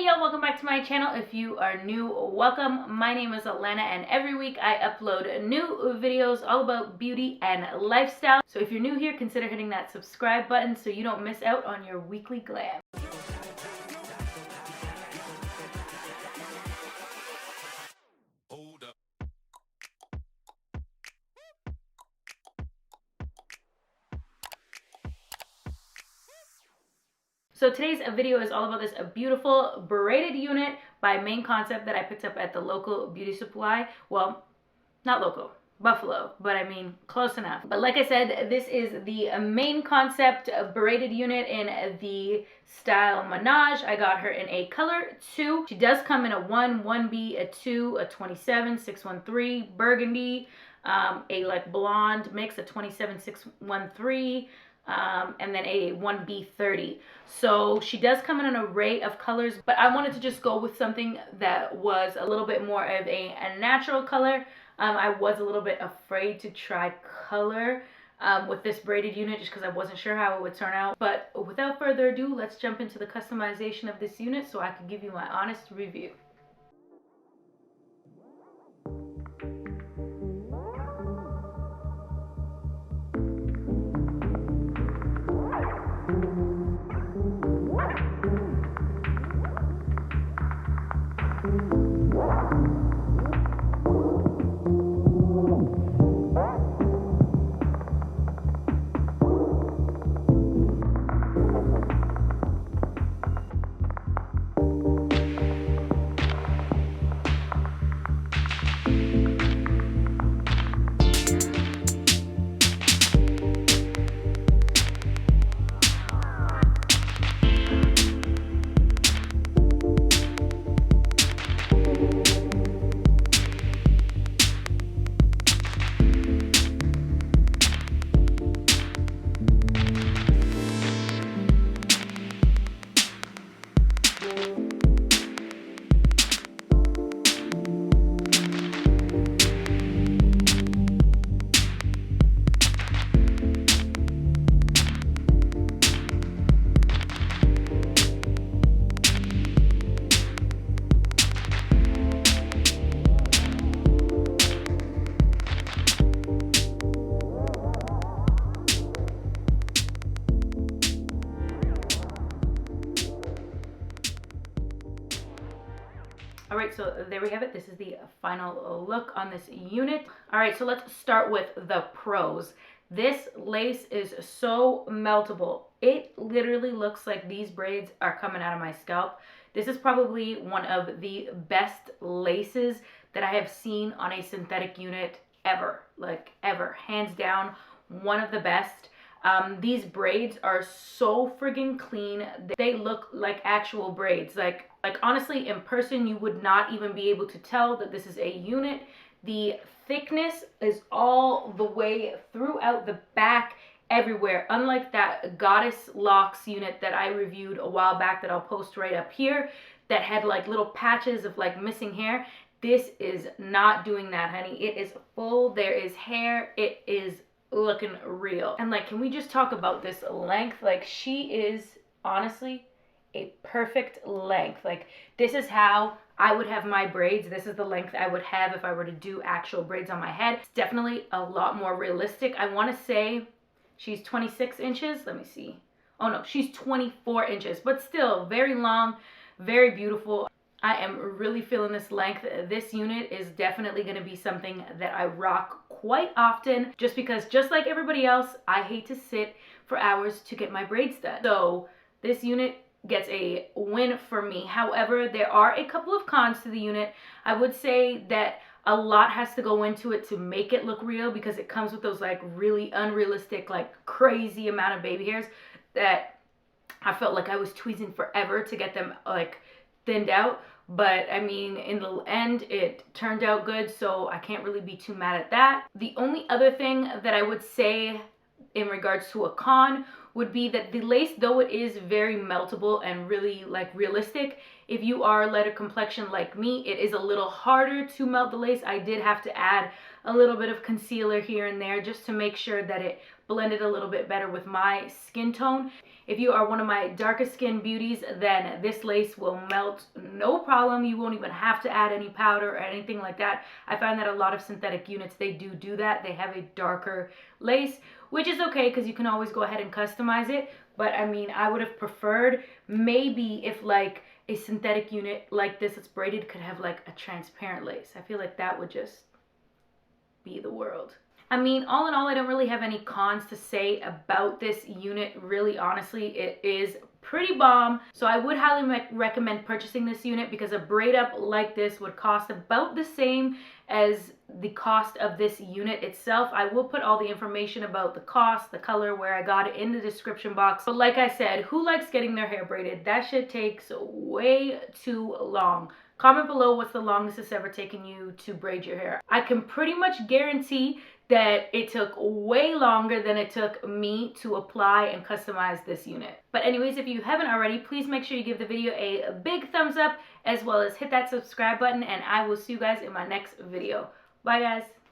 Hey y'all, welcome back to my channel. If you are new, welcome. My name is Alana and every week I upload new videos all about beauty and lifestyle. So if you're new here, consider hitting that subscribe button so you don't miss out on your weekly glam. So today's video is all about this beautiful braided unit by Mane Concept that I picked up at the local beauty supply. Well, not local, Buffalo, but I mean close enough. But like I said, this is the Mane Concept braided unit in the style Minaj. I got her in a color 2. She does come in a 1, 1B, a 2, a 27, 613, burgundy, a like blonde mix, a 27, 613, and then a 1B30. So she does come in an array of colors, but I wanted to just go with something that was a little bit more of a natural color. I was a little bit afraid to try color with this braided unit just because I wasn't sure how it would turn out. But without further ado, let's jump into the customization of this unit so I can give you my honest review. All right, so there we have it. This is the final look on this unit. All right, so let's start with the pros. This lace is so meltable. It literally looks like these braids are coming out of my scalp. This is probably one of the best laces that I have seen on a synthetic unit ever, like ever, hands down, one of the best. These braids are so friggin' clean. They look like actual braids. Like honestly, in person, you would not even be able to tell that this is a unit. The thickness is all the way throughout the back, everywhere. Unlike that Goddess Locks unit that I reviewed a while back that I'll post right up here that had like little patches of like missing hair. This is not doing that, honey. It is full. There is hair. It is looking real. And like, can we just talk about this length? Like, she is honestly a perfect length. Like, this is how I would have my braids. This is the length I would have if I were to do actual braids on my head. It's definitely a lot more realistic. I want to say she's 26 inches. Let me see. Oh no, she's 24 inches, but still very long, very beautiful. I am really feeling this length. This unit is definitely going to be something that I rock quite often just because, just like everybody else, I hate to sit for hours to get my braids done. So this unit gets a win for me. However, there are a couple of cons to the unit. I would say that a lot has to go into it to make it look real because it comes with those like really unrealistic, like crazy amount of baby hairs that I felt like I was tweezing forever to get them like thinned out. But I mean, in the end, it turned out good, so I can't really be too mad at that. The only other thing that I would say in regards to a con would be that the lace, though it is very meltable and really like realistic, if you are lighter complexion like me, it is a little harder to melt the lace. I did have to add a little bit of concealer here and there just to make sure that it blended a little bit better with my skin tone. If you are one of my darker skin beauties, then this lace will melt no problem. You won't even have to add any powder or anything like that. I find that a lot of synthetic units, they do that. They have a darker lace, which is okay because you can always go ahead and customize it. But I mean, I would have preferred maybe if like a synthetic unit like this that's braided could have like a transparent lace. I feel like that would just be the world. I mean, all in all, I don't really have any cons to say about this unit. Really, honestly, it is pretty bomb. So I would highly recommend purchasing this unit because a braid up like this would cost about the same as the cost of this unit itself. I will put all the information about the cost, the color, where I got it in the description box. But like I said, who likes getting their hair braided? That shit takes way too long. Comment below what's the longest it's ever taken you to braid your hair. I can pretty much guarantee that it took way longer than it took me to apply and customize this unit. But anyways, if you haven't already, please make sure you give the video a big thumbs up, as well as hit that subscribe button, and I will see you guys in my next video. Bye guys.